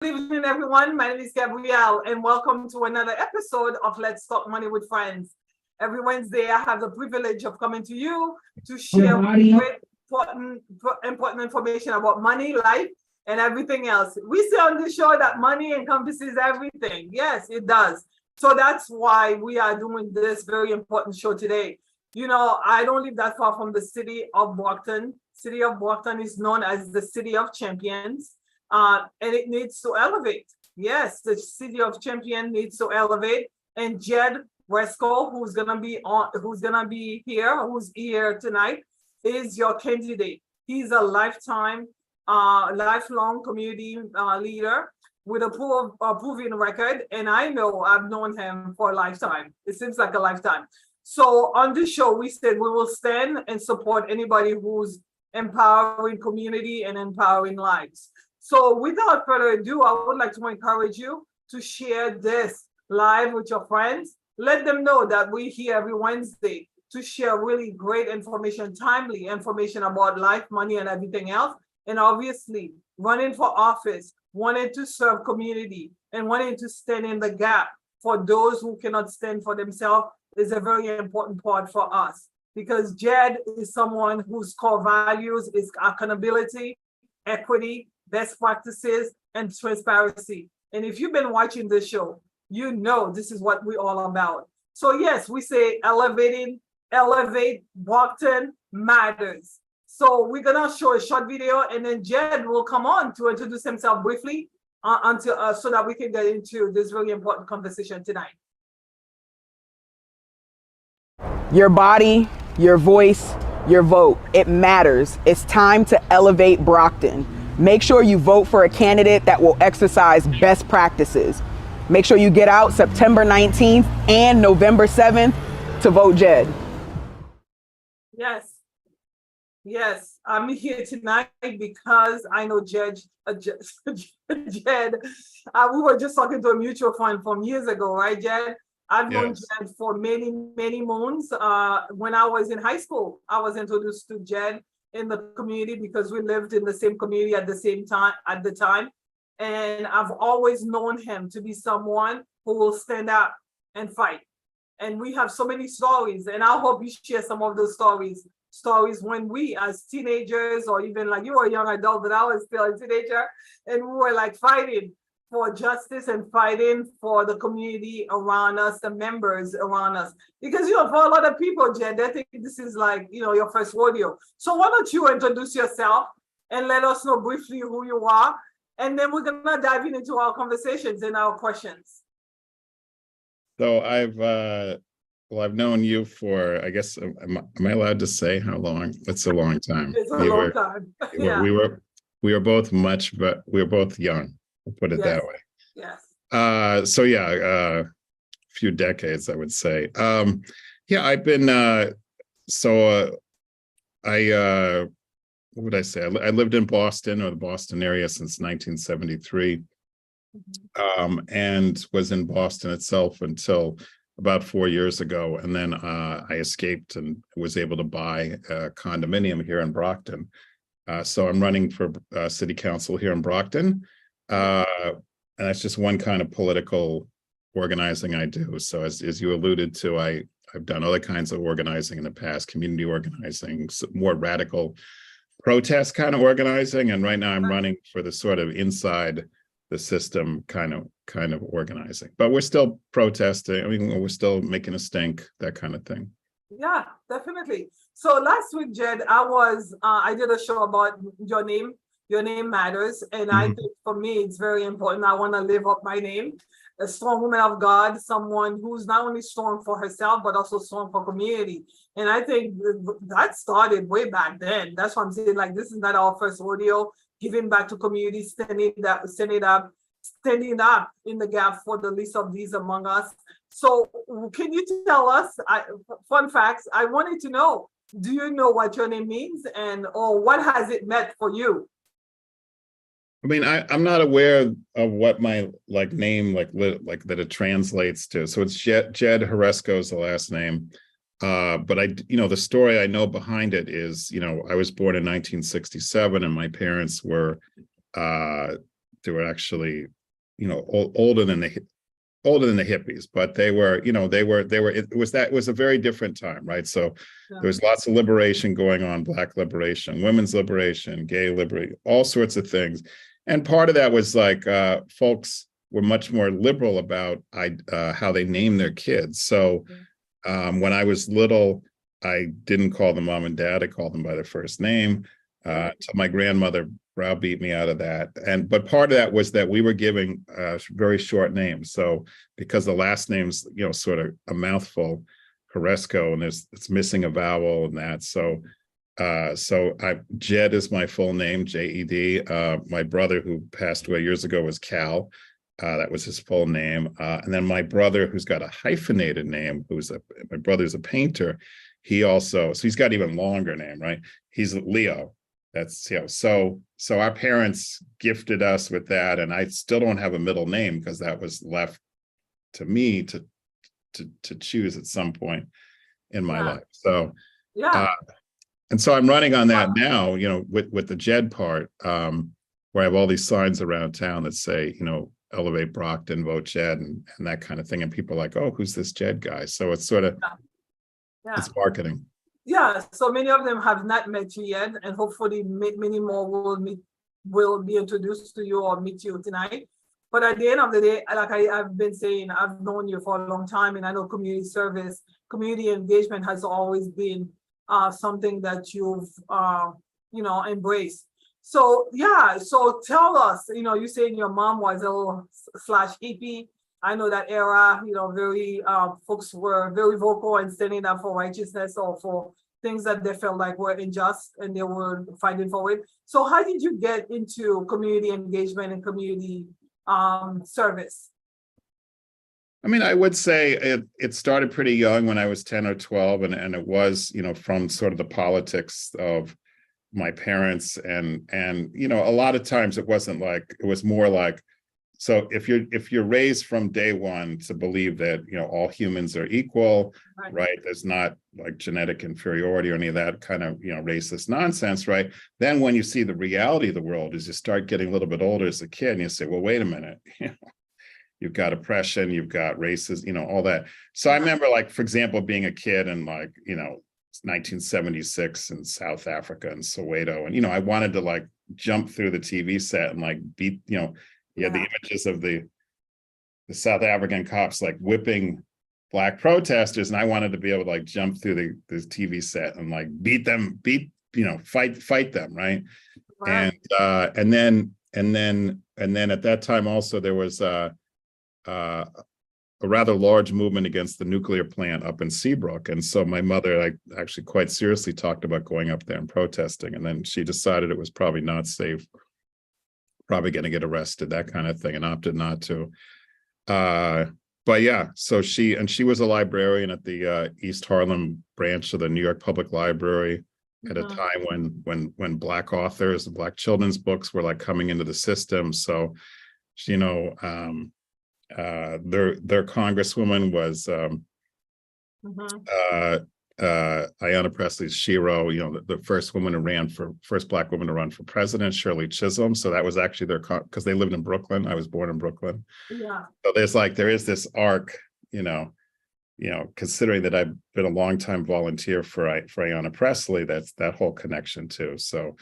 evening, everyone. My name is Gabrielle, and welcome to another episode of Let's Talk Money with Friends. Every Wednesday, I have the privilege of coming to you to share great, important information about money, life, and everything else. We say on this show that money encompasses everything. Yes, it does. So that's why we are doing this very important show today. You know, I don't live that far from the city of Brockton. City of Brockton is known as the City of Champions. And it needs to elevate. Yes, the City of Champion needs to elevate. And Jed Hresko, who's here tonight, is your candidate. He's a lifelong community leader with a proven record. And I know I've known him for a lifetime. It seems like a lifetime. So on this show, we said we will stand and support anybody who's empowering community and empowering lives. So without further ado, I would like to encourage you to share this live with your friends. Let them know that we're here every Wednesday to share really great information, timely information about life, money, and everything else. And obviously, running for office, wanting to serve community, and wanting to stand in the gap for those who cannot stand for themselves is a very important part for us. Because Jed is someone whose core values is accountability, equity, best practices, and transparency. And if you've been watching this show, you know this is what we're all about. So yes, we say elevate, Brockton Matters. So we're gonna show a short video, and then Jed will come on to introduce himself briefly so that we can get into this really important conversation tonight. Your body, your voice, your vote, it matters. It's time to elevate Brockton. Make sure you vote for a candidate that will exercise best practices. Make sure you get out September 19th and November 7th to vote Jed. Yes, I'm here tonight because I know Jed. We were just talking to a mutual friend from years ago, right, Jed? I've known Jed for many, many moons. When I was in high school, I was introduced to Jed in the community because we lived in the same community at the time. And I've always known him to be someone who will stand up and fight. And we have so many stories, and I hope you share some of those stories when we as teenagers, or even like you were a young adult, but I was still a teenager, and we were like fighting for justice and fighting for the community around us, the members around us. Because, you know, for a lot of people, Jed, they think this is like, you know, your first rodeo. So why don't you introduce yourself and let us know briefly who you are, and then we're gonna dive into our conversations and our questions. So I've known you for, I guess, am I allowed to say how long? It's a long time. It's a long time. Yeah. We were both but we were both young. Put it that way. Yes. A few decades, I would say. I've been what would I say? I lived in Boston, or the Boston area, since 1973, and was in Boston itself until about 4 years ago. And then I escaped and was able to buy a condominium here in Brockton. So I'm running for city council here in Brockton. And that's just one kind of political organizing I do. So as you alluded to, I've done other kinds of organizing in the past, community organizing, more radical protest kind of organizing. And right now I'm running for the sort of inside the system kind of organizing. But we're still protesting. I mean, we're still making a stink, that kind of thing. Yeah, definitely. So last week, Jed, I did a show about your name. Your name matters. And I think for me, it's very important. I want to live up my name. A strong woman of God, someone who's not only strong for herself, but also strong for community. And I think that started way back then. That's why I'm saying, like, this is not our first rodeo, giving back to community, standing up in the gap for the least of these among us. So can you tell us, fun facts, I wanted to know, do you know what your name means, or what has it meant for you? I mean, I'm not aware of what my name that it translates to. So it's Jed Hresko is the last name. But the story I know behind it is, I was born in 1967, and my parents were they were actually, older than the hippies, but they were, it was a very different time, right? So there was lots of liberation going on, Black liberation, women's liberation, gay liberation, all sorts of things. And part of that was like folks were much more liberal about how they named their kids. So when I was little, I didn't call them mom and dad. I called them by their first name. So my grandmother browbeat me out of that. But part of that was that we were giving very short names. So because the last name's, sort of a mouthful, Hresko, and it's missing a vowel and that. So Jed is my full name, J-E-D. My brother who passed away years ago was Cal. That was his full name. And then my brother, who's got a hyphenated name, my brother's a painter. So he's got even longer name, right? He's Leo. That's, so our parents gifted us with that. And I still don't have a middle name because that was left to me to choose at some point in my life. So, and so I'm running on that now, with the Jed part, where I have all these signs around town that say, elevate Brockton, vote Jed, and that kind of thing. And people are like, oh, who's this Jed guy? So it's sort of, it's marketing. Yeah, so many of them have not met you yet, and hopefully many more will be introduced to you or meet you tonight. But at the end of the day, like I've been saying, I've known you for a long time, and I know community service, community engagement has always been something that you've embraced. So so tell us, you saying your mom was a little /hippie. I know that era, very folks were very vocal and standing up for righteousness or for things that they felt like were unjust and they were fighting for it. So how did you get into community engagement and community service? I mean, I would say it started pretty young when I was 10 or 12, and it was, from sort of the politics of my parents and a lot of times it was more like, so if you're raised from day one to believe that all humans are equal, right? There's not like genetic inferiority or any of that kind of racist nonsense, right? Then when you see the reality of the world, as you start getting a little bit older as a kid, and you say, well, wait a minute, you've got oppression, you've got racism, all that. So I remember, like, for example, being a kid and 1976 in South Africa and Soweto, and I wanted to like jump through the TV set and like beat, the images of the South African cops like whipping Black protesters, and I wanted to be able to like jump through the TV set and like fight them, right? And then at that time also there was a rather large movement against the nuclear plant up in Seabrook. And so my mother actually quite seriously talked about going up there and protesting. And then she decided it was probably not safe, probably going to get arrested, that kind of thing, and opted not to. But yeah, so she was a librarian at the East Harlem branch of the New York Public Library at a time when Black authors and Black children's books were like coming into the system. So, their congresswoman was Ayanna Pressley's Shiro, the first Black woman to run for president, Shirley Chisholm. So that was actually because they lived in Brooklyn. I was born in Brooklyn. Yeah. So there is this arc, considering that I've been a longtime volunteer for Ayanna Pressley, that's that whole connection too. So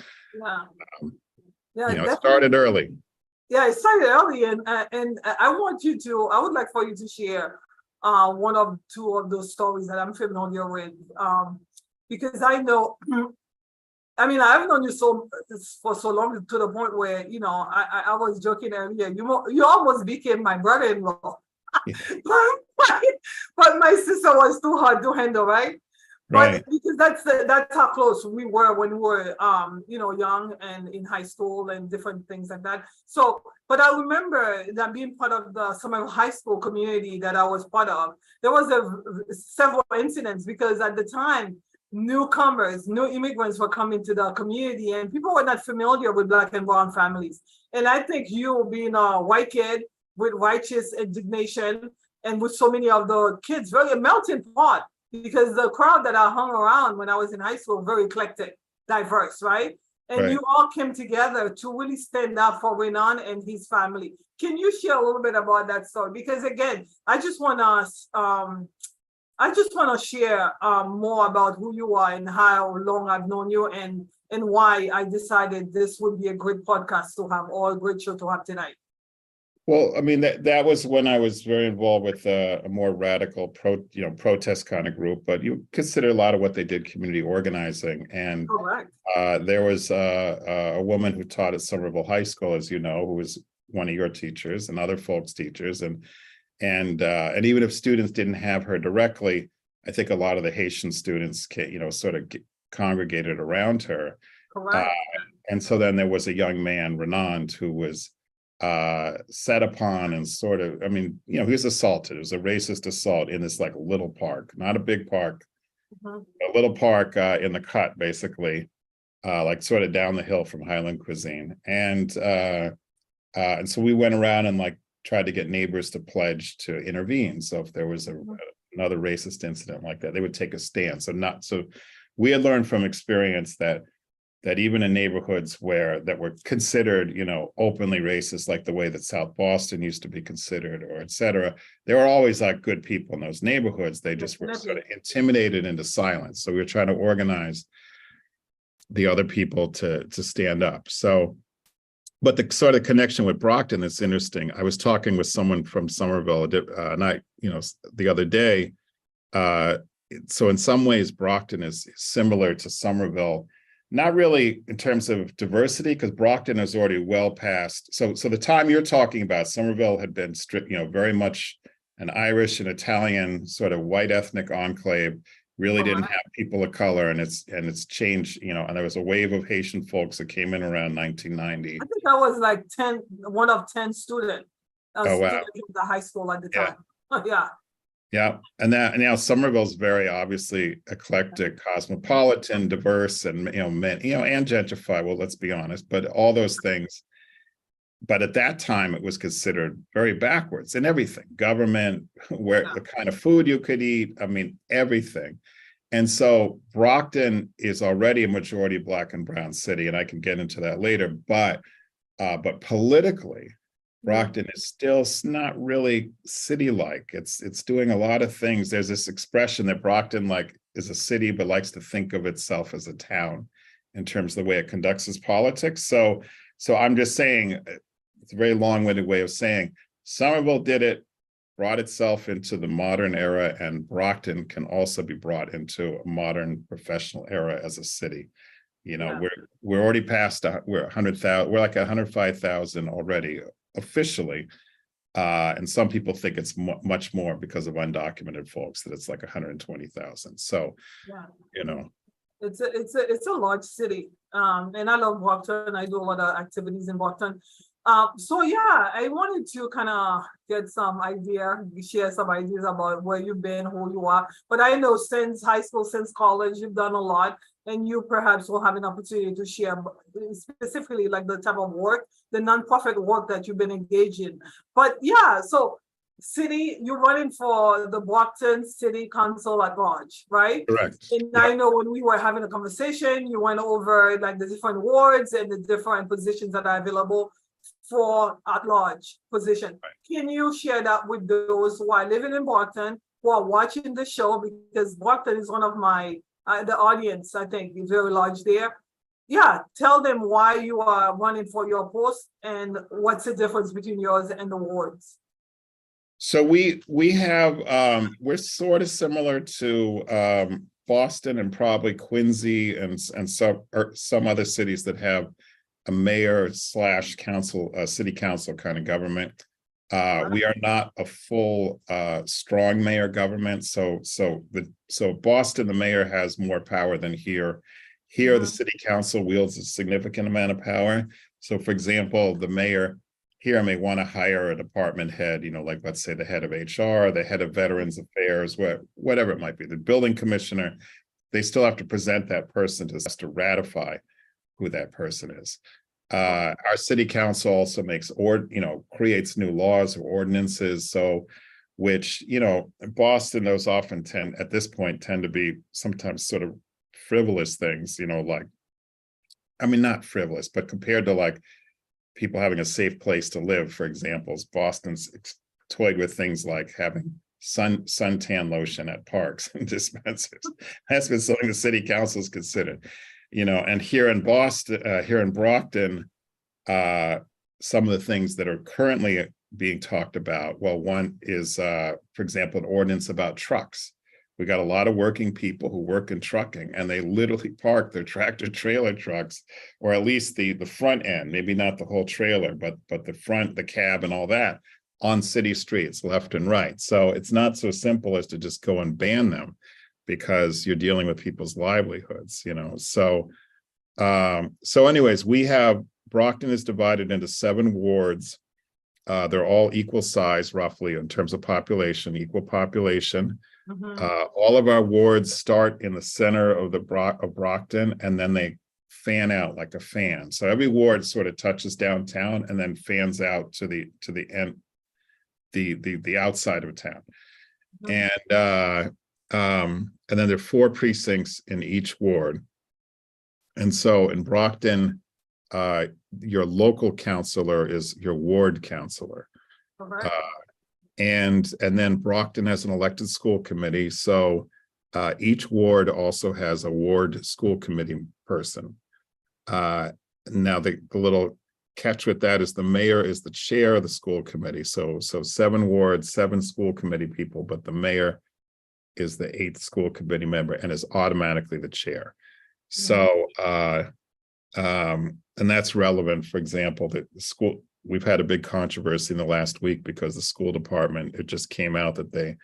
it started early. Yeah, it started early, and I would like for you to share one of two of those stories that I'm familiar with, because I know, I've known you for so long, to the point where I was joking earlier. You almost became my brother-in-law, but my sister was too hard to handle, right? Right. But because that's how close we were when we were young and in high school and different things like that. So, but I remember that being part of the summer high school community that I was part of, there was several incidents because at the time, new immigrants were coming to the community and people were not familiar with Black and brown families. And I think you being a white kid with righteous indignation and with so many of the kids, very a melting pot. Because the crowd that I hung around when I was in high school, very eclectic, diverse, right? And Right. you all came together to really stand up for Renan and his family. Can you share a little bit about that story? Because again, I just want to share more about who you are and how long I've known you, and why I decided this would be a great podcast to have, or a great show to have tonight. Well, I mean, that was when I was very involved with a more radical protest kind of group, but you consider a lot of what they did community organizing. And Correct. there was a woman who taught at Somerville High School, as you know, who was one of your teachers and other folks' teachers. And even if students didn't have her directly, I think a lot of the Haitian students, sort of congregated around her. Correct. And so then there was a young man, Renand, who was set upon and sort of, I mean, he was assaulted. It was a racist assault in this like little park, not a big park, Mhm. a little park in the cut, basically, like sort of down the hill from Highland Cuisine. And so we went around and like tried to get neighbors to pledge to intervene. So if there was another racist incident like that, they would take a stand. So we had learned from experience that even in neighborhoods that were considered, openly racist, like the way that South Boston used to be considered, or et cetera, there were always like good people in those neighborhoods. They just were sort of intimidated into silence. So we were trying to organize the other people to stand up. So, but the sort of connection with Brockton that's interesting. I was talking with someone from Somerville, the other day. So in some ways, Brockton is similar to Somerville. Not really in terms of diversity, because Brockton is already well past. So the time you're talking about, Somerville had been very much an Irish and Italian sort of white ethnic enclave. Really didn't have people of color, and it's changed. And there was a wave of Haitian folks that came in around 1990. I think I was like one of 10 students. Oh wow! At the high school at the time. Yeah. Yeah, and now Somerville's very obviously eclectic, cosmopolitan, diverse, and men, and gentrified. Well, let's be honest, but all those things. But at that time, it was considered very backwards in everything: government, the kind of food you could eat. I mean, everything. And so Brockton is already a majority Black and brown city, and I can get into that later. But politically, Brockton is still not really city-like. It's doing a lot of things. There's this expression that Brockton is a city, but likes to think of itself as a town in terms of the way it conducts its politics. So I'm just saying, it's a very long-winded way of saying Somerville did it, brought itself into the modern era, and Brockton can also be brought into a modern professional era as a city. We're already past, we're 100,000, we're like 105,000 already officially, and some people think it's much more because of undocumented folks, that it's like 120,000. So it's a large city, and I love Brockton. I do a lot of activities in Brockton. So I wanted to kind of get some share some ideas about where you've been, who you are. But I know since high school, since college, you've done a lot, and you perhaps will have an opportunity to share specifically like the type of work, the nonprofit work that you've been engaged in. But so city, you're running for the Brockton City Council at large, right? Correct. And I know when we were having a conversation, you went over like the different wards and the different positions that are available for at-large position. Right. Can you share that with those who are living in Brockton, who are watching the show? Because Brockton is one of my, the audience, I think, is very large there. Tell them why you are running for your post and what's the difference between yours and the wards. So we have, we're sort of similar to Boston and probably Quincy and some other cities that have a mayor / council, city council kind of government. We are not a full strong mayor government. So Boston, the mayor has more power than here. Here, the city council wields a significant amount of power. So for example, the mayor here may want to hire a department head, like let's say the head of HR, the head of Veterans Affairs, whatever it might be, the building commissioner. They still have to present that person to ratify who that person is. Our city council also creates new laws or ordinances. So, which, in Boston, those often tend to be sometimes sort of frivolous things, like I mean, not frivolous, but compared to like people having a safe place to live, for example, Boston's toyed with things like having suntan lotion at parks and dispensaries. That's been something the city council's considered, and here in Boston, here in Brockton, some of the things that are currently being talked about. Well, one is, for example, an ordinance about trucks. We got a lot of working people who work in trucking, and they literally park their tractor trailer trucks, or at least the front end, maybe not the whole trailer, but the front, the cab and all that, on city streets, left and right. So it's not so simple as to just go and ban them, because you're dealing with people's livelihoods, So anyways, Brockton is divided into 7 wards. They're all equal size, roughly, in terms of population, equal population. All of our wards start in the center of Brockton, and then they fan out like a fan. So every ward sort of touches downtown and then fans out to the end, the outside of town. And then there are 4 precincts in each ward. And so in Brockton, your local councilor is your ward councilor. And then Brockton has an elected school committee. So each ward also has a ward school committee person. Now the little catch with that is the mayor is the chair of the school committee. So 7 wards, 7 school committee people, but the mayor is the 8th school committee member and is automatically the chair. So and that's relevant. For example, we've had a big controversy in the last week because the school department, it just came out that they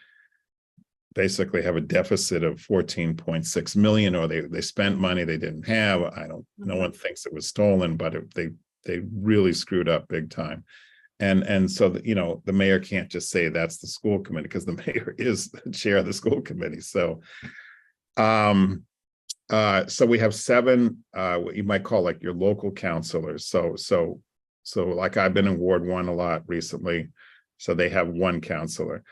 basically have a deficit of 14.6 million, or they spent money they didn't have. No one thinks it was stolen, but they really screwed up big time. And so the mayor can't just say that's the school committee, because the mayor is the chair of the school committee. So so we have 7 what you might call like your local councilors. So like I've been in Ward 1 a lot recently, so they have 1 councilor.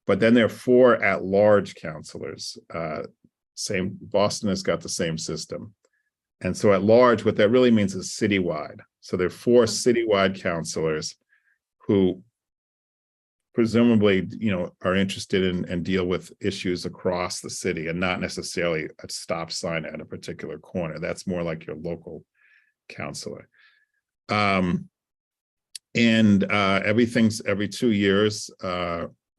But then there are 4 at-large councilors. Boston has got the same system. And so at-large, what that really means is citywide. So there are 4 citywide councilors who presumably, are interested in and deal with issues across the city, and not necessarily a stop sign at a particular corner. That's more like your local councilor. Everything's every 2 years.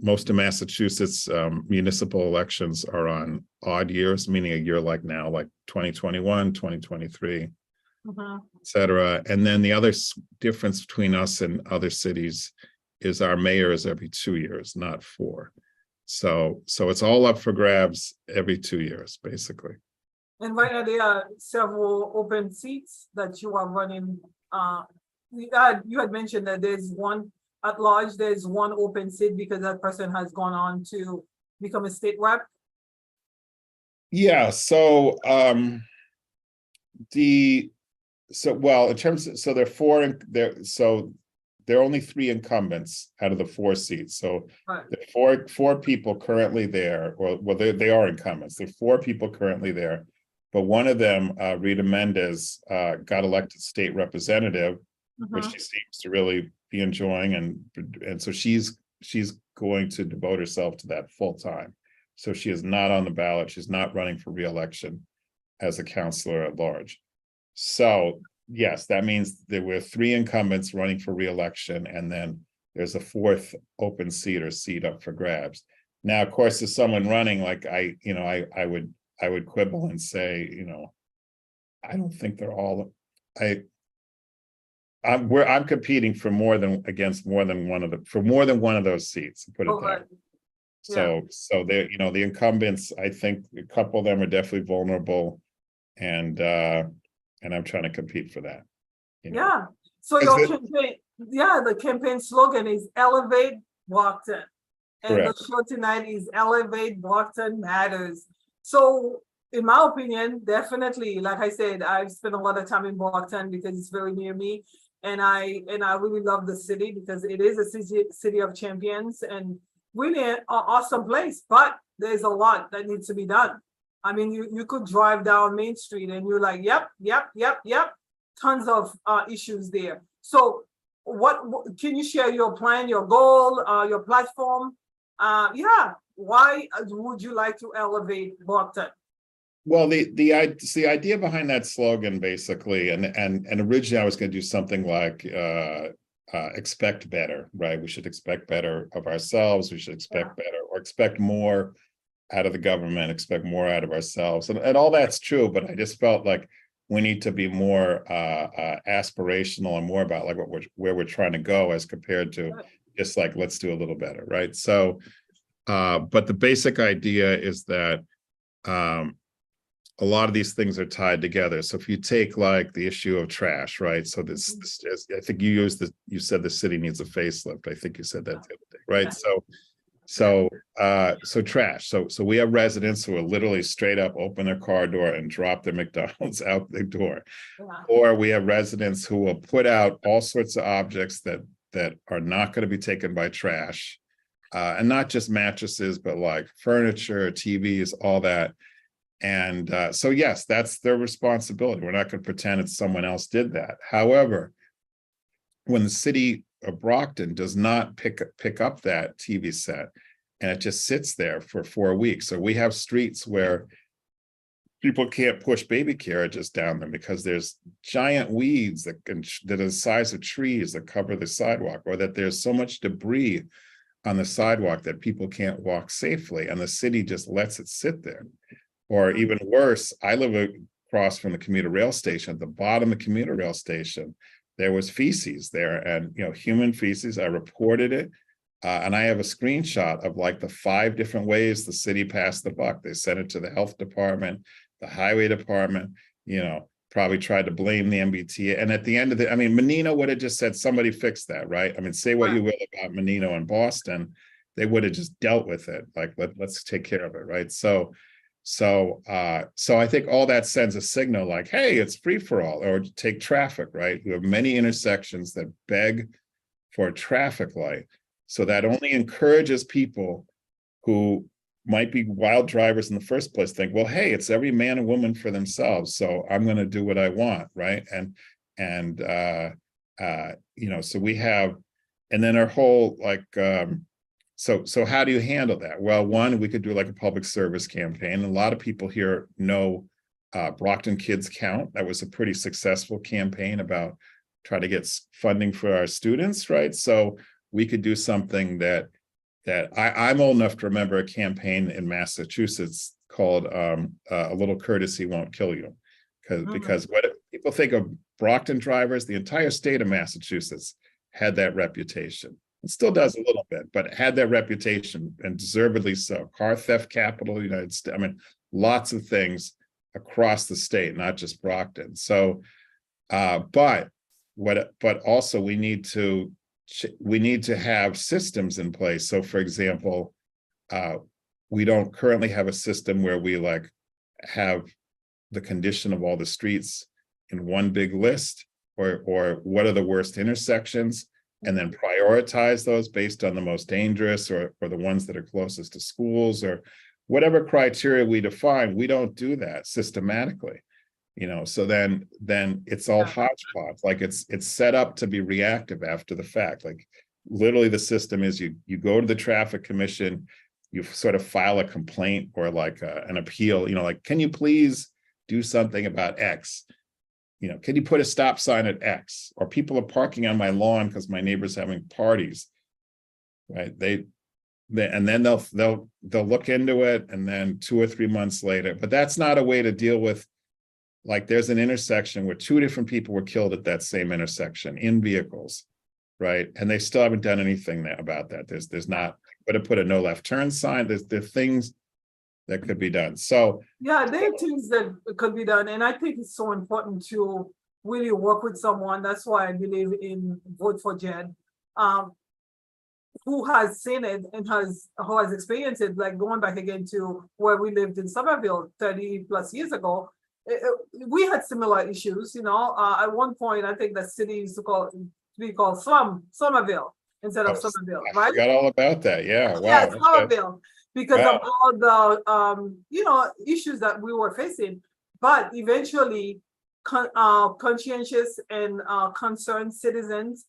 Most of Massachusetts municipal elections are on odd years, meaning a year like now, like 2021, 2023, et cetera. And then the other difference between us and other cities is our mayor is every 2 years, not 4. So it's all up for grabs every 2 years, basically. And right now there are several open seats that you are running. You had mentioned that there's 1 at large, there's 1 open seat because that person has gone on to become a state rep. Yeah. So in terms of, so there are 4 there. So there are only 3 incumbents out of the 4 seats. So there are 4 people currently there, they are incumbents. There are 4 people currently there, but one of them, Rita Mendez, got elected state representative, which she seems to really be enjoying, and so she's going to devote herself to that full time. So she is not on the ballot. She's not running for re-election as a councilor at large. So yes, that means there were 3 incumbents running for re-election, and then there's a 4th open seat or seat up for grabs. Now, of course, as someone running, like I would quibble and say, I don't think they're all. I'm competing for more than one of those seats. Put it that way. So they, the incumbents, I think a couple of them are definitely vulnerable, and I'm trying to compete for that. Yeah. So your campaign, the campaign slogan is Elevate Brockton. And correct. The show tonight is Elevate Brockton Matters. So in my opinion, definitely, like I said, I've spent a lot of time in Brockton because it's very near me. And I really love the city because it is a city of champions and really an awesome place. But there's a lot that needs to be done. I mean, you could drive down Main Street and you're like, yep. tons of issues there. So what can you share your plan, your goal, your platform? Yeah, why would you like to elevate Brockton? Well, the idea behind that slogan basically, and originally I was going to do something like expect better, right? We should expect better of ourselves. We should expect better, or expect more out of the government, expect more out of ourselves, and all that's true. But I just felt like we need to be more aspirational and more about like where we're trying to go, as compared to just like, let's do a little better, right? So, but the basic idea is that a lot of these things are tied together. So if you take like the issue of trash, right? So this I think you said the city needs a facelift. I think you said that the other day, right? So trash. So we have residents who will literally straight up open their car door and drop their McDonald's out the door. Or we have residents who will put out all sorts of objects that are not going to be taken by trash. And not just mattresses, but like furniture, TVs, all that. And so, yes, that's their responsibility. We're not going to pretend it's someone else did that. However, when the city of Brockton does not pick up that TV set, and it just sits there for 4 weeks, so we have streets where people can't push baby carriages down them because there's giant weeds that are the size of trees that cover the sidewalk, or that there's so much debris on the sidewalk that people can't walk safely, and the city just lets it sit there. Or even worse, I live across from the commuter rail station. At the bottom of the commuter rail station, there was feces there, and human feces. I reported it, and I have a screenshot of like the 5 different ways the city passed the buck. They sent it to the health department, the highway department. Probably tried to blame the MBTA. And at the end of it, Menino would have just said, somebody fix that, right? Say what you will about Menino and Boston, they would have just dealt with it. Like let's take care of it, right? So I think all that sends a signal like, hey, it's free for all. Or take traffic, right? We have many intersections that beg for a traffic light. So that only encourages people who might be wild drivers in the first place think, well, hey, it's every man and woman for themselves, so I'm going to do what I want, right? So we have, and then our whole like. So how do you handle that? Well, one, we could do like a public service campaign. A lot of people here know Brockton Kids Count. That was a pretty successful campaign about trying to get funding for our students, right? So we could do something that I'm old enough to remember a campaign in Massachusetts called A Little Courtesy Won't Kill You. Because what people think of Brockton drivers, the entire state of Massachusetts had that reputation. It still does a little bit, but it had that reputation, and deservedly so. Car theft capital of the United States. Lots of things across the state, not just Brockton. So, but also we need to have systems in place. So, for example, we don't currently have a system where we like have the condition of all the streets in one big list, or what are the worst intersections, and then prioritize those based on the most dangerous or the ones that are closest to schools, or whatever criteria we define. We don't do that systematically, so then it's all hodgepodge. Like it's set up to be reactive after the fact. Like literally the system is you go to the traffic commission, you sort of file a complaint or like an appeal, like, can you please do something about X? Can you put a stop sign at X? Or people are parking on my lawn because my neighbor's having parties, right? And then they'll look into it, and then 2 or 3 months later. But that's not a way to deal with, like, there's an intersection where 2 different people were killed at that same intersection in vehicles, right? And they still haven't done anything about that. There's not, but put a no left turn sign. There's things that could be done. So yeah, there are things that could be done, and I think it's so important to really work with someone. That's why I believe in Vote for Jed, who has seen it and who has experienced it. Like going back again to where we lived in Somerville 30 plus years ago, we had similar issues. At one point, I think the city used to be called Somerville instead of Somerville, right? I forgot all about that. Yeah, wow. Yeah, Somerville. Because of all the issues that we were facing. But eventually conscientious and concerned citizens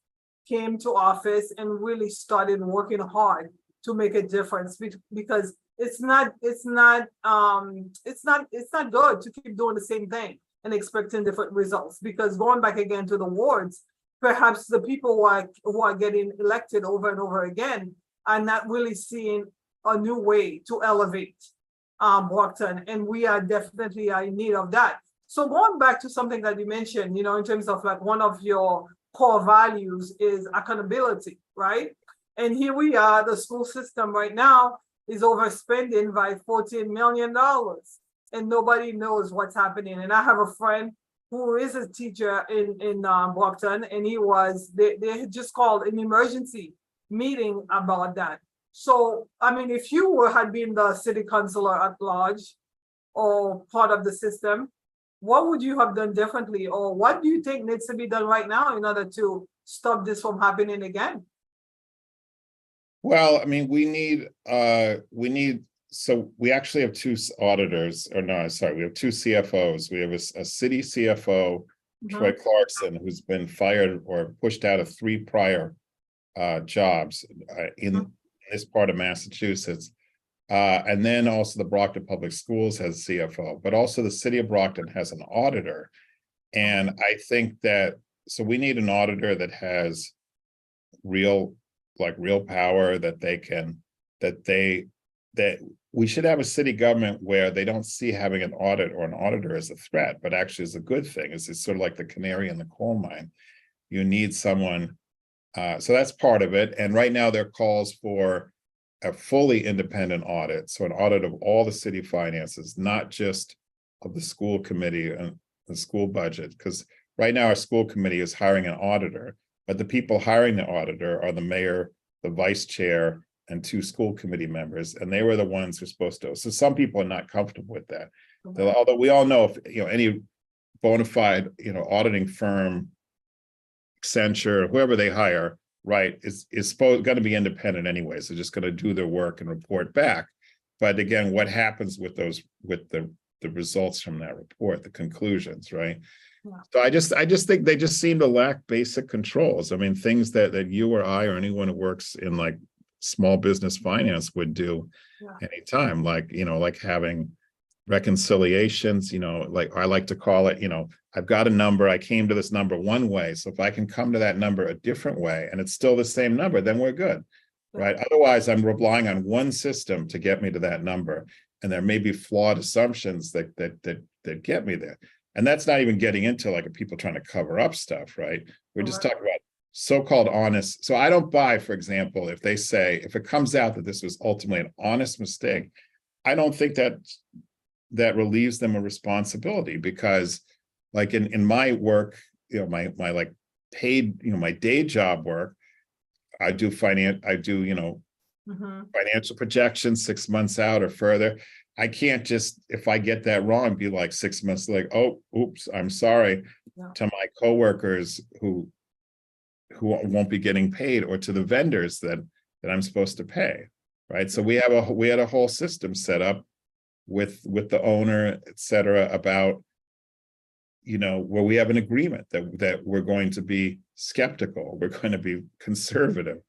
came to office and really started working hard to make a difference, because it's not good to keep doing the same thing and expecting different results, because going back again to the wards, perhaps the people who are getting elected over and over again are not really seeing a new way to elevate Brockton, and we are definitely in need of that. So going back to something that you mentioned, in terms of like one of your core values is accountability, right? And here we are, the school system right now is overspending by $14 million and nobody knows what's happening. And I have a friend who is a teacher in Brockton, and they had just called an emergency meeting about that. So, I mean, if you had been the city councilor at large or part of the system, what would you have done differently? Or what do you think needs to be done right now in order to stop this from happening again? Well, I mean, we need, so we actually have two auditors, or no, sorry, we have two CFOs. We have a city CFO, Troy Clarkson, who's been fired or pushed out of 3 prior jobs in this part of Massachusetts. And then also the Brockton Public Schools has a CFO, but also the city of Brockton has an auditor. And I think that, so we need an auditor that has real power, that we should have a city government where they don't see having an audit or an auditor as a threat, but actually as a good thing. It's sort of like the canary in the coal mine. You need someone, so that's part of it. And right now there are calls for a fully independent audit. So an audit of all the city finances, not just of the school committee and the school budget, because right now our school committee is hiring an auditor, but the people hiring the auditor are the mayor, the vice chair, and 2 school committee members, and they were the ones who are supposed to. So some people are not comfortable with that. Although we all know if any bona fide auditing firm, Accenture, whoever they hire, right, is going to be independent anyway. So just going to do their work and report back. But again, what happens with the results from that report, the conclusions, right? Yeah. So I just think they just seem to lack basic controls. I mean, things that you or I or anyone who works in like small business finance would do anytime, like having reconciliations, like I like to call it, I've got a number, I came to this number one way. So if I can come to that number a different way and it's still the same number, then we're good, right? Otherwise, I'm relying on one system to get me to that number. And there may be flawed assumptions that get me there. And that's not even getting into like people trying to cover up stuff, right? We're just talking about so-called honest. So I don't buy, for example, if it comes out that this was ultimately an honest mistake, I don't think that relieves them of responsibility, because like in my work, my like paid, my day job work, I do financial projections 6 months out or further. I can't just, if I get that wrong, be like 6 months, like, oh, oops, I'm sorry to my coworkers who won't be getting paid, or to the vendors that I'm supposed to pay, right? So we had a whole system set up with the owner, et cetera, about, where we have an agreement that we're going to be skeptical, we're going to be conservative,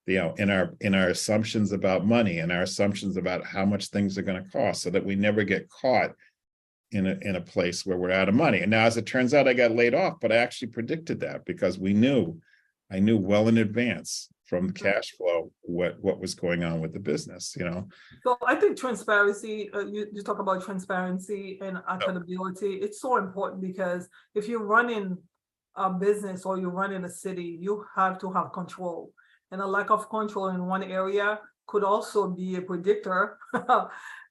in our assumptions about money and our assumptions about how much things are going to cost, so that we never get caught in a place where we're out of money. And now, as it turns out, I got laid off, but I actually predicted that, because I knew well in advance from the cash flow what was going on with the business, So I think transparency, you talk about transparency and accountability. It's so important, because if you're running a business or you're running a city, you have to have control. And a lack of control in one area could also be a predictor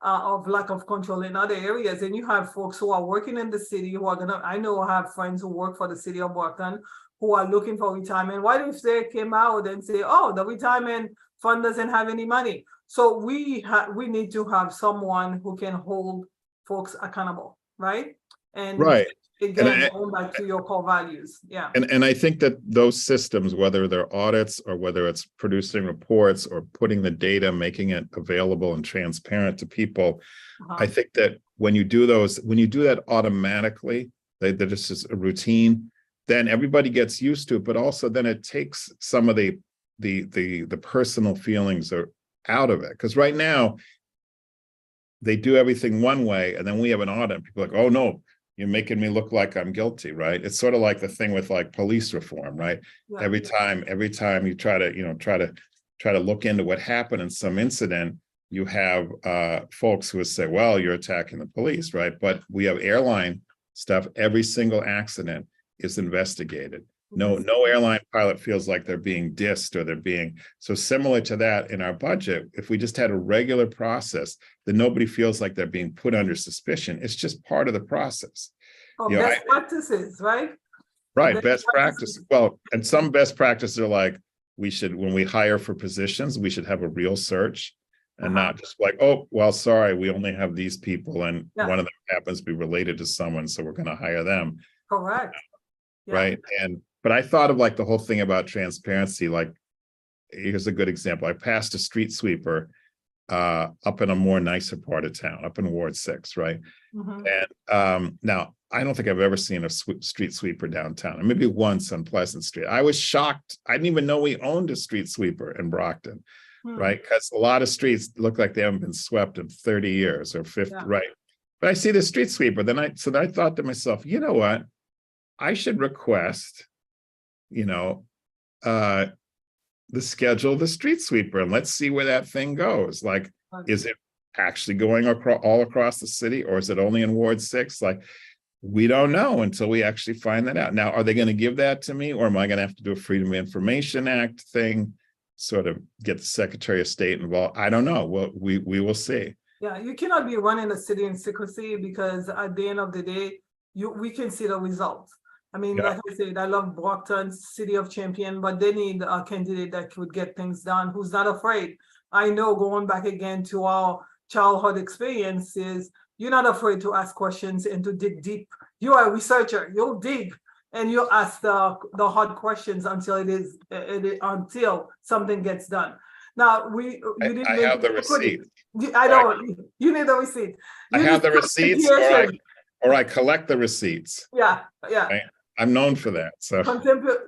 of lack of control in other areas. And you have folks who are working in the city who are I know I have friends who work for the city of Brockton who are looking for retirement. What if they came out and say, oh, the retirement fund doesn't have any money? So we need to have someone who can hold folks accountable, right? And right. Again, going back to your core values. Yeah. And I think that those systems, whether they're audits or whether it's producing reports or putting the data, making it available and transparent to people, I think that when you do that automatically, they're just a routine, then everybody gets used to it, but also then it takes some of the personal feelings are out of it. Because right now they do everything one way, and then we have an audit, and people are like, oh no, you're making me look like I'm guilty, right? It's sort of like the thing with like police reform, right? Yeah. Every time you try to look into what happened in some incident, you have folks who would say, well, you're attacking the police, right? But we have airline stuff. Every single accident is investigated. No airline pilot feels like they're being dissed or they're being, so similar to that in our budget, if we just had a regular process, then nobody feels like they're being put under suspicion. It's just part of the process. Oh, best practices, right? Right, best practices. Well, and some best practices are like, when we hire for positions, we should have a real search and not just like, oh, well, sorry, we only have these people and one of them happens to be related to someone, so we're going to hire them. Correct. Right. But I thought of like the whole thing about transparency. Like, here's a good example. I passed a street sweeper up in a more nicer part of town, up in Ward 6, right? And now I don't think I've ever seen a street sweeper downtown, or maybe once on Pleasant Street. I was shocked. I didn't even know we owned a street sweeper in Brockton, right? Because a lot of streets look like they haven't been swept in 30 years or 50, right? But I see the street sweeper. Then I thought to myself, you know what? I should request, the schedule of the street sweeper, and let's see where that thing goes. Like, is it actually going all across the city, or is it only in Ward 6? Like, we don't know until we actually find that out. Now, are they going to give that to me, or am I going to have to do a Freedom of Information Act thing, sort of get the Secretary of State involved? I don't know. Well, we will see. Yeah, you cannot be running a city in secrecy, because at the end of the day, we can see the results. I mean, like I said, I love Brockton, City of Champion, but they need a candidate that could get things done, who's not afraid. I know, going back again to our childhood experiences, you're not afraid to ask questions and to dig deep. You are a researcher, you'll dig and you'll ask the hard questions until until something gets done. Now, I have the receipt. I know, you need the receipt. I have the receipts, or I collect the receipts. Yeah. Right? I'm known for that. So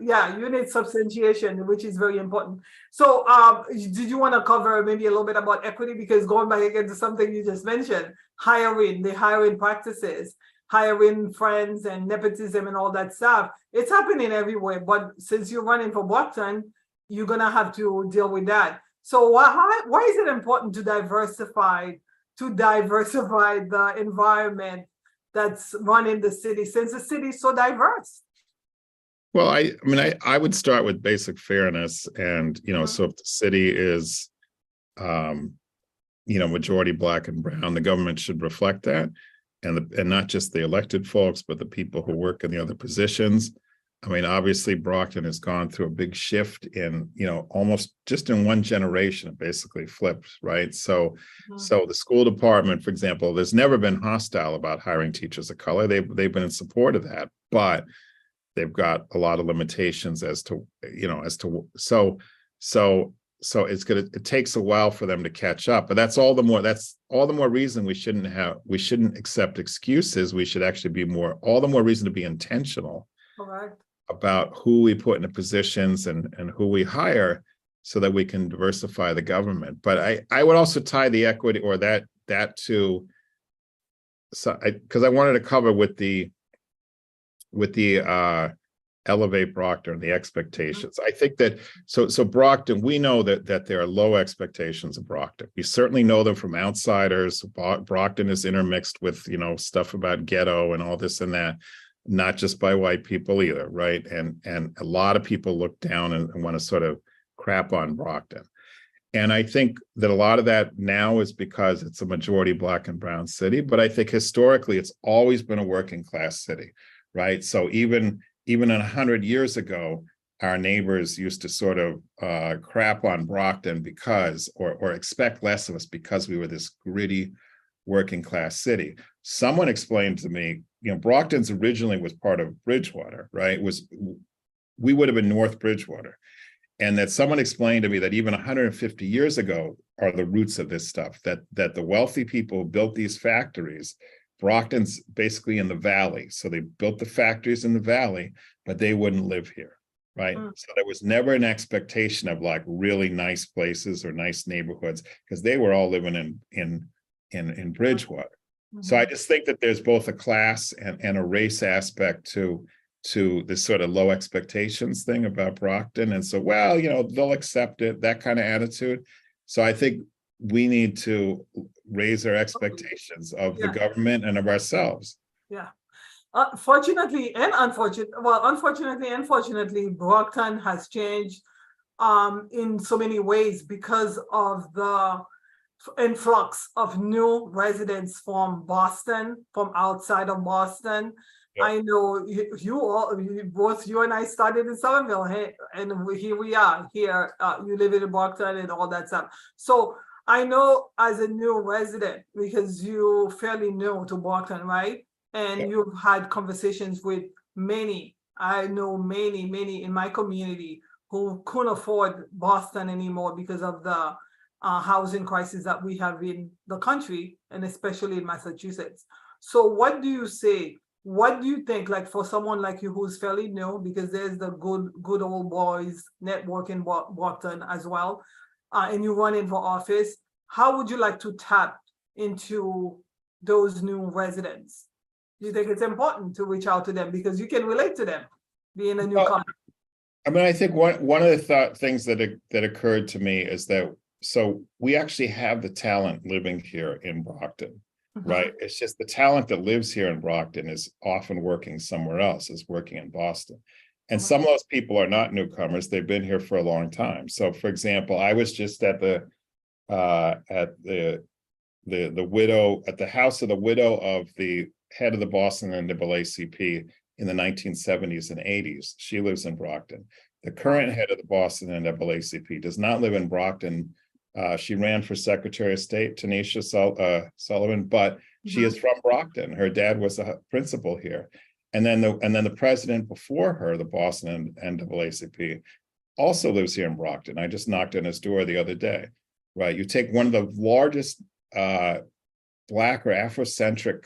you need substantiation, which is very important. So did you want to cover maybe a little bit about equity? Because going back again to something you just mentioned, the hiring practices, hiring friends and nepotism and all that stuff, it's happening everywhere. But since you're running for Brockton, you're gonna have to deal with that. So why is it important to diversify the environment that's running the city, since the city is so diverse? Well, I would start with basic fairness, and so if the city is majority Black and brown, the government should reflect that, and not just the elected folks, but the people who work in the other positions. I mean, obviously Brockton has gone through a big shift in, almost just in one generation, it basically flipped, right? So the school department, for example, there's never been hostile about hiring teachers of color. They've been in support of that, but they've got a lot of limitations so it takes a while for them to catch up. But that's all the more reason we shouldn't accept excuses. We should actually be all the more reason to be intentional. Correct. About who we put into positions and who we hire, so that we can diversify the government. But I would also tie the equity or that to, because I wanted to cover with the Elevate Brockton, the expectations. I think that so Brockton, we know that there are low expectations of Brockton. We certainly know them from outsiders. Brockton is intermixed with stuff about ghetto and all this and that. Not just by white people either, right? And a lot of people look down and want to sort of crap on Brockton. And I think that a lot of that now is because it's a majority Black and brown city, but I think historically it's always been a working class city, right? So even 100 years ago, our neighbors used to sort of crap on Brockton because, or expect less of us because we were this gritty working class city. Someone explained to me, Brockton's originally was part of Bridgewater, right? We would have been North Bridgewater. And that someone explained to me that even 150 years ago are the roots of this stuff, that the wealthy people who built these factories Brockton's basically in the valley. So they built the factories in the valley, but they wouldn't live here, right? So there was never an expectation of like really nice places or nice neighborhoods because they were all living in Bridgewater. So I just think that there's both a class and a race aspect to this sort of low expectations thing about Brockton. And so, well, they'll accept it, that kind of attitude. So I think we need to raise our expectations of the government and of ourselves. Yeah. Unfortunately, Brockton has changed in so many ways because of the influx of new residents from Boston, from outside of Boston. Yep. I know both you and I started in Somerville, hey, and here we are. Here, you live in Brockton and all that stuff. So I know as a new resident, because you're fairly new to Brockton, right? And yep. You've had conversations with many. I know many in my community who couldn't afford Boston anymore because of the housing crisis that we have in the country, and especially in Massachusetts. So what do you say? What do you think, like for someone like you who's fairly new, because there's the good old boys network in Brockton as well, and you run in for office, how would you like to tap into those new residents? Do you think it's important to reach out to them because you can relate to them being a newcomer? I mean, I think one of the things that occurred to me is that so we actually have the talent living here in Brockton, right? It's just the talent that lives here in Brockton is often working somewhere else, is working in Boston. And some of those people are not newcomers. They've been here for a long time. So for example, I was just at the house of the widow of the head of the Boston NAACP in the 1970s and 80s. She lives in Brockton. The current head of the Boston NAACP does not live in Brockton. She ran for Secretary of State, Tanisha Sullivan, but she is from Brockton. Her dad was a principal here. And then the president before her, the Boston NAACP, also lives here in Brockton. I just knocked on his door the other day, right? You take one of the largest Black or Afrocentric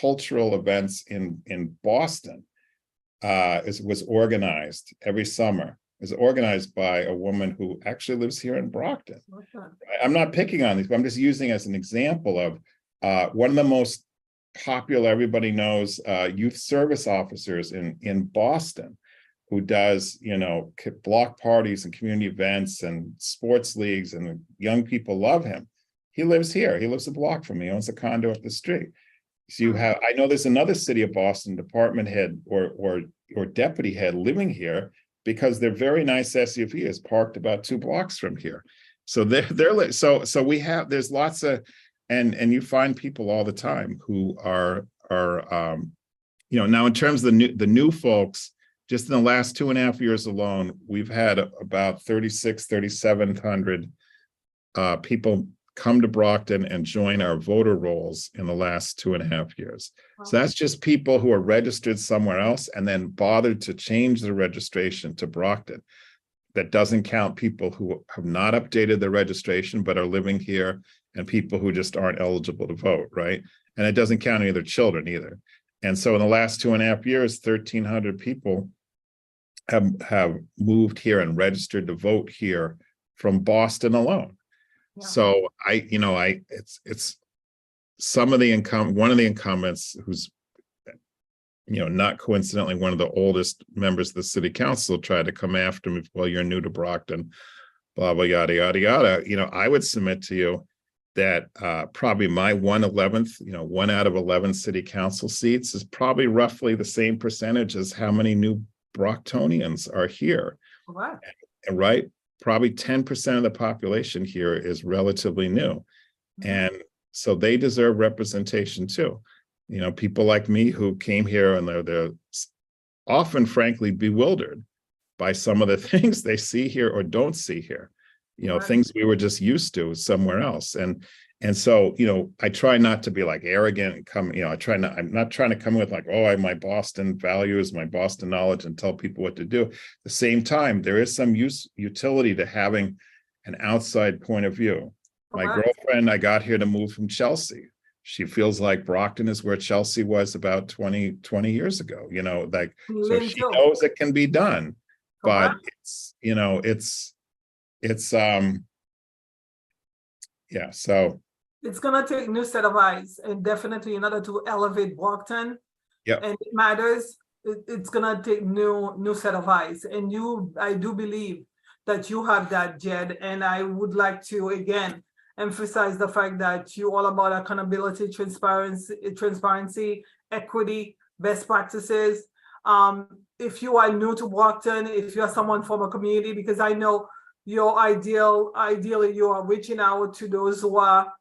cultural events in Boston, was organized every summer. Is organized by a woman who actually lives here in Brockton. Okay. I'm not picking on these, but I'm just using as an example of one of the most popular, everybody knows, youth service officers in Boston, who does, block parties and community events and sports leagues, and young people love him. He lives here. He lives a block from me. He owns a condo up the street. So you have, I know there's another city of Boston department head or deputy head living here, because their very nice SUV is parked about 2 blocks from here. So so we have, there's lots of, and you find people all the time who are now in terms of the new folks, just in the last 2.5 years alone, we've had about 3,700 people come to Brockton and join our voter rolls in the last 2.5 years. Wow. So that's just people who are registered somewhere else and then bothered to change their registration to Brockton. That doesn't count people who have not updated their registration but are living here, and people who just aren't eligible to vote, right? And it doesn't count any of their children either. And so in the last 2.5 years, 1,300 people have moved here and registered to vote here from Boston alone. Yeah. So it's some of one of the incumbents who's, not coincidentally one of the oldest members of the city council, tried to come after me. Well, you're new to Brockton, blah, blah, yada, yada, yada. I would submit to you that probably my 1/11th, 1 out of 11 city council seats is probably roughly the same percentage as how many new Brocktonians are here. Wow. And right? Probably 10% of the population here is relatively new. And so they deserve representation too. People like me who came here and they're often, frankly, bewildered by some of the things they see here or don't see here, right. Things we were just used to somewhere else. And so, I try not to be like arrogant and come, I'm not trying to come with like, oh, I have my Boston values, my Boston knowledge, and tell people what to do. At the same time, there is some utility to having an outside point of view. My girlfriend, I got here to move from Chelsea. She feels like Brockton is where Chelsea was about 20 years ago, like, so Lynn she too. knows it can be done, but Correct. it's yeah, so It's gonna take new set of eyes, and definitely in order to elevate Brockton, yeah. and it matters, it's gonna take new set of eyes. And I do believe that you have that, Jed, and I would like to again emphasize the fact that you all about accountability, transparency, equity, best practices. If you are new to Brockton, if you're someone from a community, because I know your ideally you are reaching out to those who are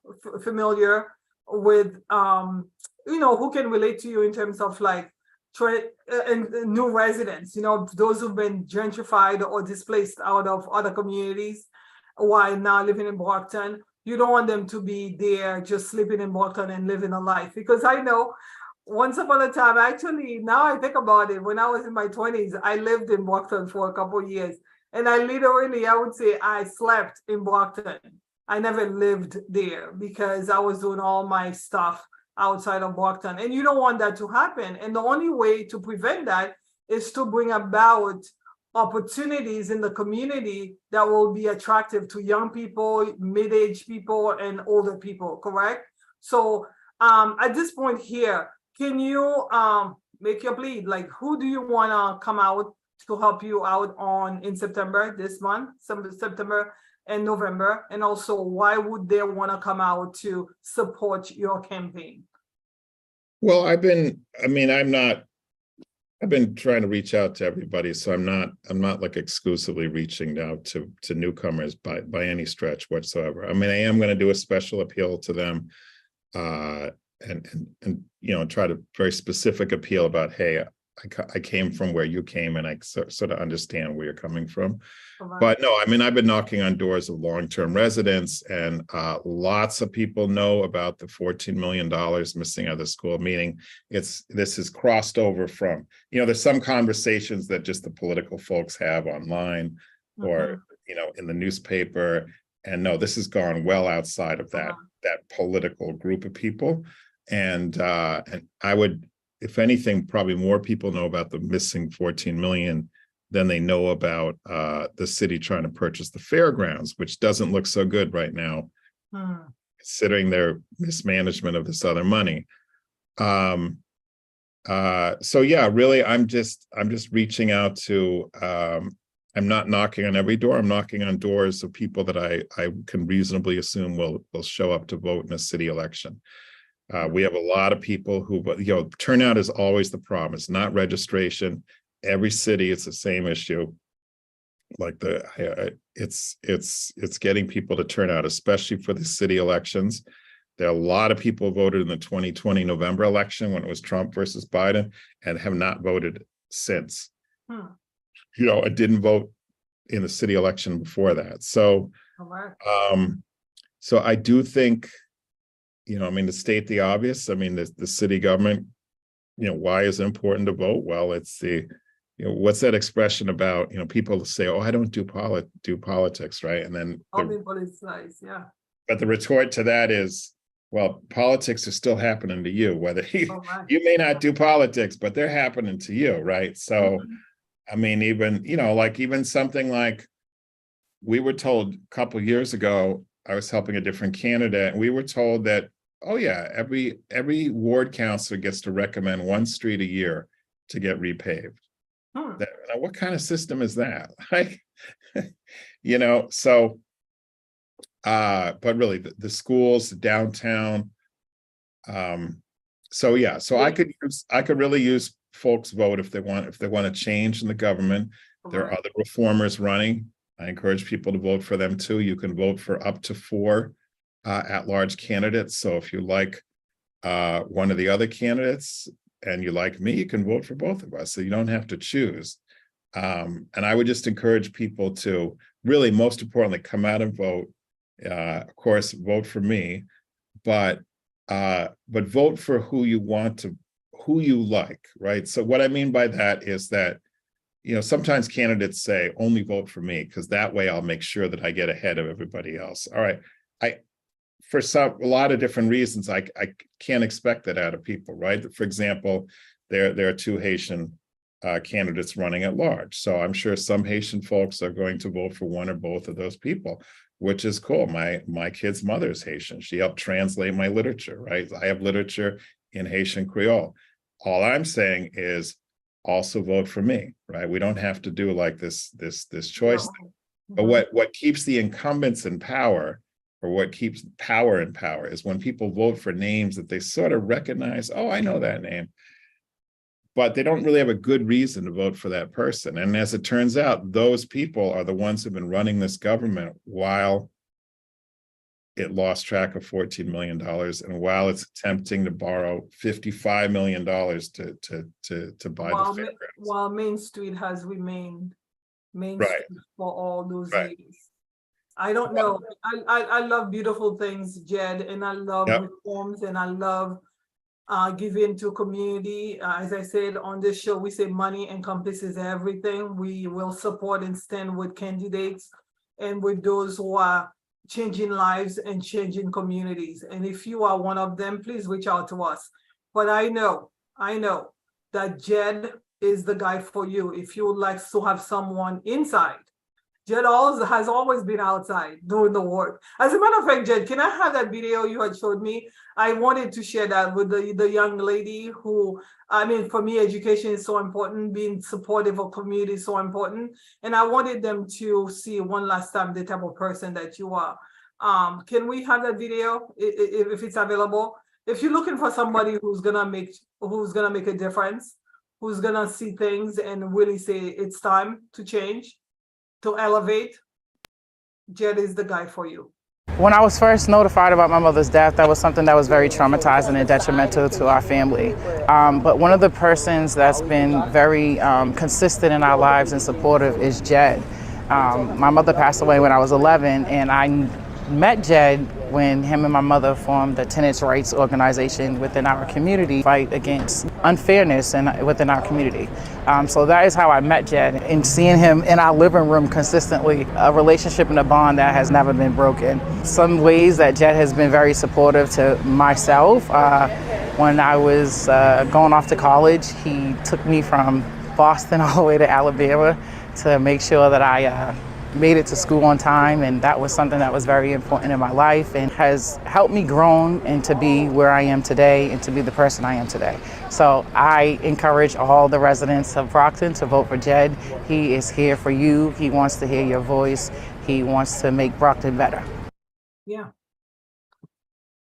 familiar with who can relate to you in terms of like and new residents, those who've been gentrified or displaced out of other communities while now living in Brockton. You don't want them to be there just sleeping in Brockton and living a life, because I know once upon a time, actually, now I think about it, when I was in my 20s, I lived in Brockton for a couple of years. And I literally, I would say I slept in Brockton. I never lived there because I was doing all my stuff outside of Brockton. And you don't want that to happen. And the only way to prevent that is to bring about opportunities in the community that will be attractive to young people, mid-aged people, and older people, correct? So at this point here, can you make your plea? Like, who do you want to come out to help you out in September, this month, September and November? And also, why would they want to come out to support your campaign? Well, I've been trying to reach out to everybody, so I'm not like exclusively reaching out to newcomers by any stretch whatsoever. I mean, I am going to do a special appeal to them, and try to very specific appeal about, hey, I came from where you came, and I sort of understand where you're coming from. But no, I mean, I've been knocking on doors of long-term residents, and lots of people know about the $14 million missing out of the school, meaning this is crossed over from, there's some conversations that just the political folks have online or, in the newspaper. And no, this has gone well outside of that political group of people. And I would, if anything, probably more people know about the missing 14 million than they know about the city trying to purchase the fairgrounds, which doesn't look so good right now, considering their mismanagement of this other money. So yeah, really, I'm just reaching out to, I'm not knocking on every door. I'm knocking on doors of people that I can reasonably assume will show up to vote in a city election. We have a lot of people who, turnout is always the problem. It's not registration. Every city, it's the same issue. Like it's getting people to turn out, especially for the city elections. There are a lot of people who voted in the 2020 November election when it was Trump versus Biden and have not voted since. I didn't vote in the city election before that. So, so I do think, to state the obvious, the city government, why is it important to vote? Well, it's what's that expression about, people say, oh, I don't do politics, right? And then but the retort to that is, well, politics is still happening to you, whether you may not do politics, but they're happening to you, right? So, even something like, we were told a couple of years ago, I was helping a different candidate, and we were told that, oh yeah, every ward councilor gets to recommend one street a year to get repaved. What kind of system is that? So, but really the schools, the downtown. So yeah, so I could really use folks' vote if they want to change in the government. There are other reformers running. I encourage people to vote for them too. You can vote for up to 4 at-large candidates. So if you like one of the other candidates and you like me, you can vote for both of us. So you don't have to choose. And I would just encourage people to really, most importantly, come out and vote. Of course, vote for me, but vote for who you like, right? So what I mean by that is that, sometimes candidates say, only vote for me, because that way I'll make sure that I get ahead of everybody else. All right. for a lot of different reasons, I can't expect that out of people, right? For example, there are two Haitian candidates running at large. So I'm sure some Haitian folks are going to vote for one or both of those people, which is cool. My kid's mother is Haitian. She helped translate my literature, right? I have literature in Haitian Creole. All I'm saying is also vote for me, right? We don't have to do like this choice thing. But what keeps the incumbents in power, or what keeps power in power, is when people vote for names that they sort of recognize, oh, I know that name, but they don't really have a good reason to vote for that person. And as it turns out, those people are the ones who've been running this government while it lost track of $14 million, and while it's attempting to borrow $55 million to buy the fairgrounds. While Main Street has remained Main Right. Street for all those Right. years. I don't know. I love beautiful things, Jed, and I love Yep. reforms, and I love giving to community. As I said on this show, we say money encompasses everything. We will support and stand with candidates and with those who are changing lives and changing communities. And if you are one of them, please reach out to us. But I know that Jed is the guy for you if you would like to have someone inside. Jed has always been outside doing the work. As a matter of fact, Jed, can I have that video you had showed me? I wanted to share that with the young lady who, I mean, for me, education is so important. Being supportive of community is so important. And I wanted them to see one last time the type of person that you are. Can we have that video if it's available? If you're looking for somebody who's gonna make a difference, who's gonna see things and really say it's time to change, to elevate, Jed is the guy for you. When I was first notified about my mother's death, that was something that was very traumatizing and detrimental to our family. But one of the persons that's been very consistent in our lives and supportive is Jed. My mother passed away when I was 11, and I met Jed when him and my mother formed the tenants' rights organization within our community, fight against unfairness within our community. So that is how I met Jed, and seeing him in our living room consistently, a relationship and a bond that has never been broken. Some ways that Jed has been very supportive to myself. When I was going off to college, he took me from Boston all the way to Alabama to make sure that I made it to school on time, and that was something that was very important in my life and has helped me grow and to be where I am today and to be the person I am today. So I encourage all the residents of Brockton to vote for Jed. He is here for you. He wants to hear your voice. He wants to make Brockton better. Yeah.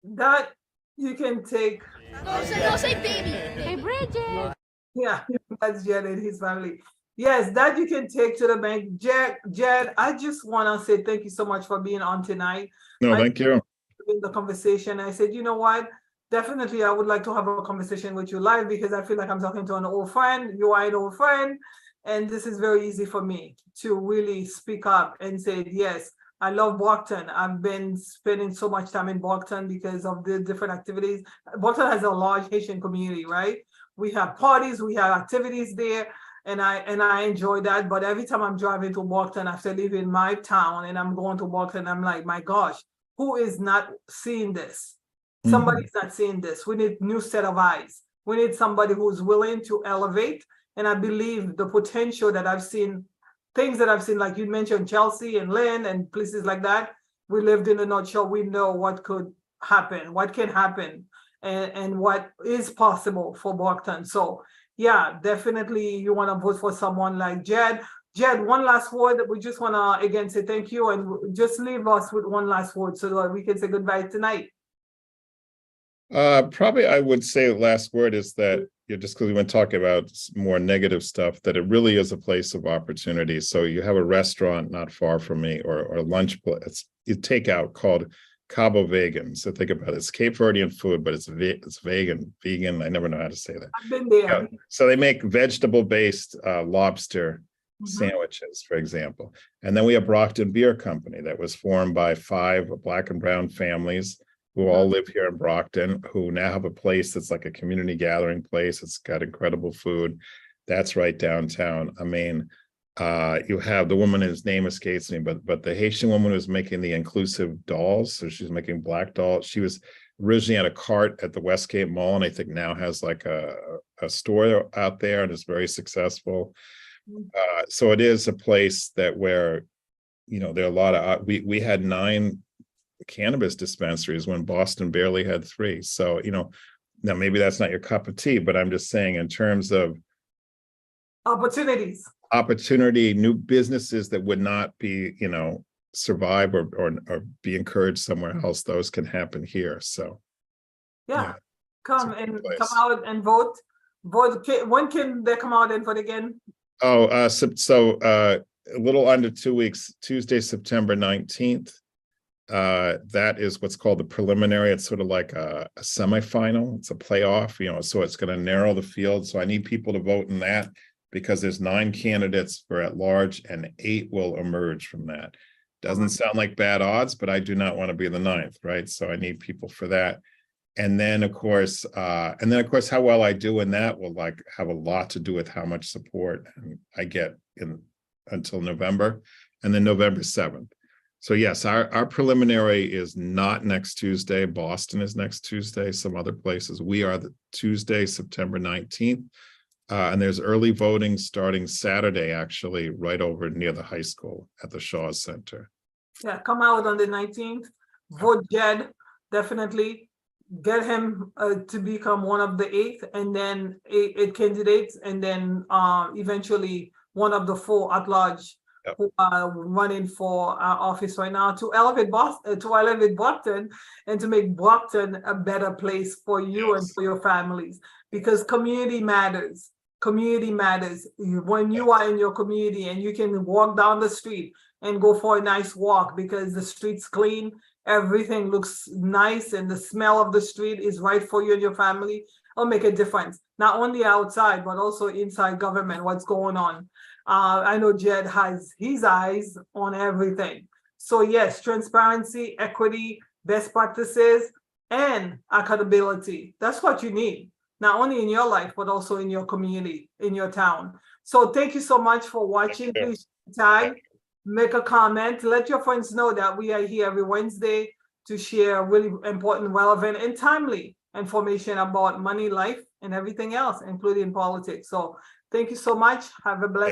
That you can take. No, say baby. Hey, Bridget. Yeah, that's Jed and his family. Yes, that you can take to the bank. Jed, I just want to say thank you so much for being on tonight. No, thank you. In the conversation, I said, you know what? Definitely, I would like to have a conversation with you live because I feel like I'm talking to an old friend. You are an old friend. And this is very easy for me to really speak up and say, yes, I love Brockton. I've been spending so much time in Brockton because of the different activities. Brockton has a large Haitian community, right? We have parties, we have activities there. And I enjoy that. But every time I'm driving to Brockton after leaving my town and I'm going to Brockton, I'm like, my gosh, who is not seeing this? Somebody's not seeing this. We need a new set of eyes. We need somebody who's willing to elevate. And I believe the potential that I've seen, things that I've seen, like you mentioned, Chelsea and Lynn and places like that. We lived in the North Shore. We know what could happen, what can happen, and what is possible for Brockton. So yeah, definitely you want to vote for someone like Jed. Jed, one last word. We just want to, again, say thank you and just leave us with one last word so that we can say goodbye tonight. Probably I would say the last word is that, just because we've been talking about more negative stuff, that it really is a place of opportunity. So you have a restaurant not far from me or a lunch place, you take out called Cabo Vegan. So think about it. It's Cape Verdean food, but it's vegan. I never know how to say that. I've been there. Yeah. So they make vegetable-based lobster sandwiches, for example. And then we have Brockton Beer Company that was formed by 5 Black and brown families who all live here in Brockton, who now have a place that's like a community gathering place. It's got incredible food. That's right downtown. I mean, You have the woman, whose name escapes me, but the Haitian woman who's making the inclusive dolls. So she's making black dolls. She was originally at a cart at the Westgate Mall, and I think now has like a store out there and is very successful. So it is a place that where, there are a lot of, we had 9 cannabis dispensaries when Boston barely had 3. So, now maybe that's not your cup of tea, but I'm just saying in terms of opportunity, new businesses that would not be, survive or be encouraged somewhere else, those can happen here. So come out and vote. When can they come out and vote again? A little under 2 weeks, Tuesday, September 19th. That is what's called the preliminary. It's sort of like a semifinal. It's a playoff, so it's going to narrow the field. So I need people to vote in that, because there's 9 candidates for at large and 8 will emerge from that. Doesn't sound like bad odds, but I do not want to be the 9th, right? So I need people for that. And then of course, how well I do in that will have a lot to do with how much support I get until November, and then November 7th. So yes, our preliminary is not next Tuesday. Boston is next Tuesday. Some other places. We are the Tuesday, September 19th. And there's early voting starting Saturday, actually, right over near the high school at the Shaw Center. Yeah, come out on the 19th. Vote Jed, definitely. Get him to become one of the 8, and then 8 candidates, and then eventually one of the 4 at large who are running for our office right now to elevate Brockton, and to make Brockton a better place for you and for your families, because community matters. Community matters. When you are in your community and you can walk down the street and go for a nice walk because the street's clean, everything looks nice, and the smell of the street is right for you and your family, it'll make a difference. Not only outside, but also inside government, what's going on. I know Jed has his eyes on everything. So yes, transparency, equity, best practices, and accountability. That's what you need, not only in your life, but also in your community, in your town. So thank you so much for watching. Please tag, make a comment, let your friends know that we are here every Wednesday to share really important, relevant, and timely information about money, life, and everything else, including politics. So thank you so much. Have a blessed